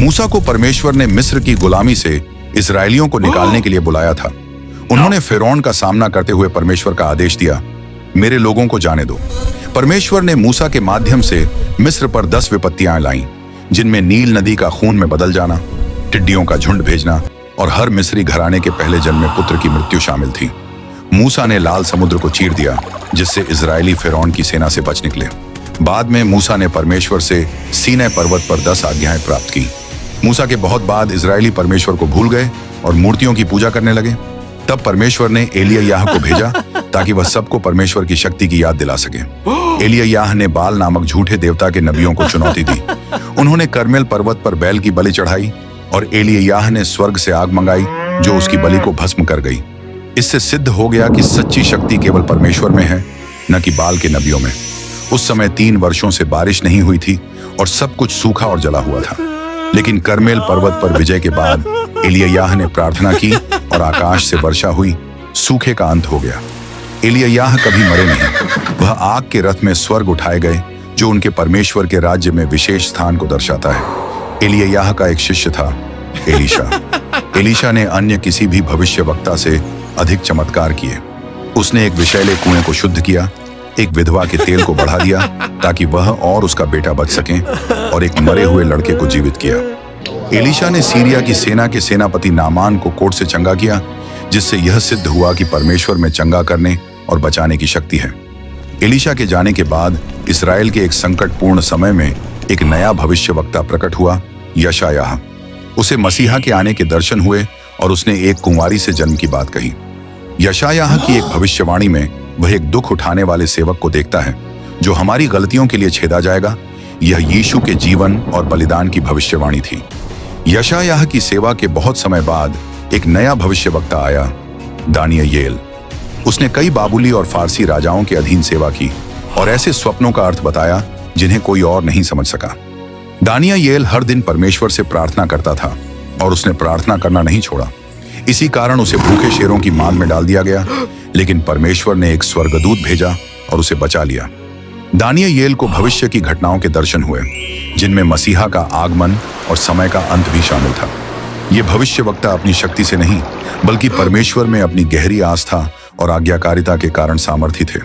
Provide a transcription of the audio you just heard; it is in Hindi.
मूसा को परमेश्वर ने मिस्र की गुलामी से इस्राएलियों को निकालने के लिए बुलाया था। उन्होंने फिरौन का सामना करते हुए परमेश्वर का आदेश दिया, मेरे लोगों को जाने दो। परमेश्वर ने मूसा के माध्यम से मिस्र पर 10 विपत्तियां लाईं, जिनमें नील नदी का खून में बदल जाना, टिड्डियों का झुंड भेजना और हर मिस्री घराने के पहले जन्मे पुत्र की मृत्यु शामिल थी। मूसा ने लाल समुद्र को चीर दिया, जिससे इजरायली फिरौन की सेना से बच निकले। बाद में मूसा ने परमेश्वर से सीनै पर्वत पर 10 आज्ञाएं प्राप्त की। मूसा के बहुत बाद इजरायली परमेश्वर को भूल गए और मूर्तियों की पूजा करने लगे। तब परमेश्वर ने एलिय्याह को भेजा ताकि वह सबको परमेश्वर की शक्ति की याद दिला सके। एलिय्याह ने बाल नामक झूठे देवता के नबियों को चुनौती दी। उन्होंने कर्मेल पर्वत पर बैल की बलि चढ़ाई और एलिय्याह ने स्वर्ग से आग मंगाई जो उसकी बलि को भस्म कर गई। इससे सिद्ध हो गया कि सच्ची शक्ति केवल परमेश्वर में है, न कि बाल के नबियों में। उस समय 3 वर्षों से बारिश नहीं हुई थी और सब कुछ सूखा और जला हुआ था। लेकिन कर्मेल पर्वत पर विजय के बाद एलिय्याह ने प्रार्थना की और आकाश से वर्षा हुई, सूखे का अंत हो गया। एलिय्याह कभी मरे नहीं। वह आग के रथ में स्वर्ग उठाए गए, जो उनके परमेश्वर के राज्य में विशेष स्थान को दर्शाता है। एलिय्याह का एक शिष्य था, एलीशा। एलीशा ने अन्य किसी भी भविष्यवक्ता से अधिक चमत्कार किए। उसने एक विषैले कुएं को शुद्ध किया, एक विधवा के तेल को बढ़ा दिया ताकि वह और उसका बेटा बच सकें, और एक मरे हुए लड़के को जीवित किया। एलीशा ने सीरिया की सेना के सेनापति नामान को कोढ़ से चंगा किया, जिससे यह सिद्ध हुआ कि परमेश्वर में चंगा करने और बचाने की शक्ति है। एलीशा के जाने के बाद इस्राएल के एक संकटपूर्ण समय में एक नया भविष्यवक्ता प्रकट हुआ, यशायाह। उसे मसीहा के आने के दर्शन हुए और उसने एक कुंवारी से जन्म की बात कही। यशायाह की एक भविष्यवाणी में वह एक दुख उठाने वाले सेवक को देखता है जो हमारी गलतियों के लिए छेदा जाएगा। यह यीशु के जीवन और बलिदान की भविष्यवाणी थी। यशायाह की सेवा के बहुत समय बाद एक नया भविष्यवक्ता आया, दानिय्येल। उसने कई बाबुली और फारसी राजाओं के अधीन सेवा की और ऐसे स्वप्नों का अर्थ बताया जिन्हें कोई और नहीं समझ सका। दानिय्येल हर दिन परमेश्वर से प्रार्थना करता था और उसने प्रार्थना करना नहीं छोड़ा। इसी कारण उसे भूखे शेरों की मांद में डाल दिया गया, लेकिन परमेश्वर ने एक स्वर्गदूत भेजा और उसे बचा लिया। दानिय्येल को भविष्य की घटनाओं के दर्शन हुए, जिनमें मसीहा का आगमन और समय का अंत भी शामिल था। ये भविष्यवक्ता अपनी शक्ति से नहीं, बल्कि परमेश्वर में अपनी गहरी आस्था और आज्ञाकारिता के कारण सामर्थी थे।